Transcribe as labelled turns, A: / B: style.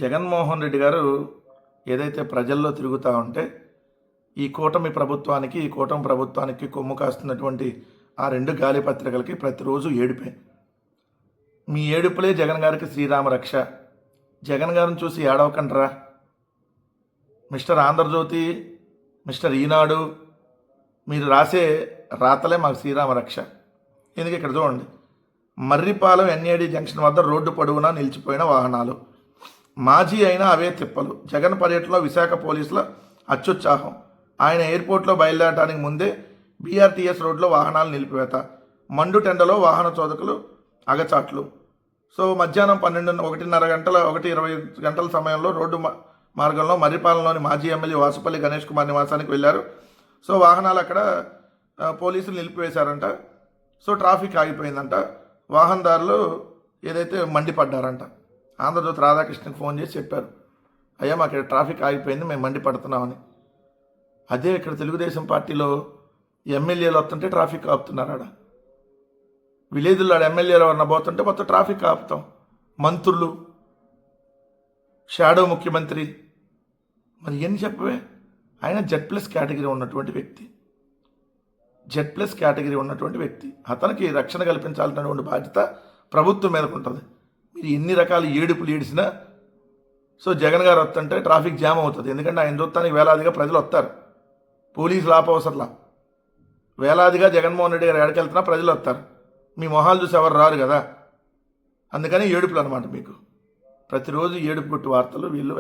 A: జగన్మోహన్ రెడ్డి గారు ఏదైతే ప్రజల్లో తిరుగుతూ ఉంటే ఈ కూటమి ప్రభుత్వానికి కొమ్ము కాస్తున్నటువంటి ఆ రెండు గాలి పత్రికలకి ప్రతిరోజు ఏడుపే. మీ ఏడుపులే జగన్ గారికి శ్రీరామ రక్ష. జగన్ గారిని చూసి ఏడవకండ్రా. మిస్టర్ ఆంధ్రజ్యోతి, మిస్టర్ ఈనాడు, మీరు రాసే రాతలే మాకు శ్రీరామ రక్ష. ఎందుకు ఇక్కడ చూడండి, మర్రిపాలెం ఎన్ఏడి జంక్షన్ వద్ద రోడ్డు పొడవునా నిలిచిపోయిన వాహనాలు, మాజీ అయినా అవే తిప్పలు. జగన్ పర్యటనలో విశాఖ పోలీసుల అత్యుత్సాహం. ఆయన ఎయిర్పోర్ట్లో బయలుదేరడానికి ముందే బీఆర్టీఎస్ రోడ్లో వాహనాలు నిలిపివేత, మండు టెండలో వాహన చోదకులు అగచాట్లు. సో మధ్యాహ్నం 1:20 గంటల సమయంలో రోడ్డు మార్గంలో మర్రిపాలెంలోని మాజీ ఎమ్మెల్యే వాసుపల్లి గణేష్ కుమార్ నివాసానికి వెళ్ళారు. సో వాహనాలు అక్కడ పోలీసులు నిలిపివేశారంట. So traffic ఆగిపోయిందంట. వాహనదారులు ఏదైతే మండిపడ్డారంట. ఆంధ్రజ్యోతి రాధాకృష్ణకి ఫోన్ చేసి చెప్పారు, అయ్యా మాకు ఇక్కడ ట్రాఫిక్ ఆగిపోయింది, మేము మండిపడుతున్నామని. అదే ఇక్కడ తెలుగుదేశం పార్టీలో ఎమ్మెల్యేలు వస్తుంటే ట్రాఫిక్ ఆపుతున్నారు. ఆడ విలేజ్లో ఆడ ఎమ్మెల్యేలు ఎవరన్నా పోతుంటే మొత్తం ట్రాఫిక్ ఆపుతాం. మంత్రులు, షాడో ముఖ్యమంత్రి, మరి ఏం చెప్పవే. ఆయన Z+ కేటగిరీ ఉన్నటువంటి వ్యక్తి. అతనికి రక్షణ కల్పించాల్సినటువంటి బాధ్యత ప్రభుత్వం మీదకు ఉంటుంది. మీరు ఎన్ని రకాల ఏడుపులు ఏడిసినా సో జగన్ గారు వస్తుంటే ట్రాఫిక్ జామ్ అవుతుంది. ఎందుకంటే ఆయన చూస్తానికి వేలాదిగా ప్రజలు వస్తారు. పోలీసులు ఆపవసరలా, వేలాదిగా జగన్మోహన్ రెడ్డి గారు ఎక్కడికెళ్తున్నా ప్రజలు వస్తారు. మీ మొహాలు చూసి ఎవరు రారు కదా, అందుకని ఏడుపులు అనమాట. మీకు ప్రతిరోజు ఏడుపు కొట్టు వార్తలు వీళ్ళ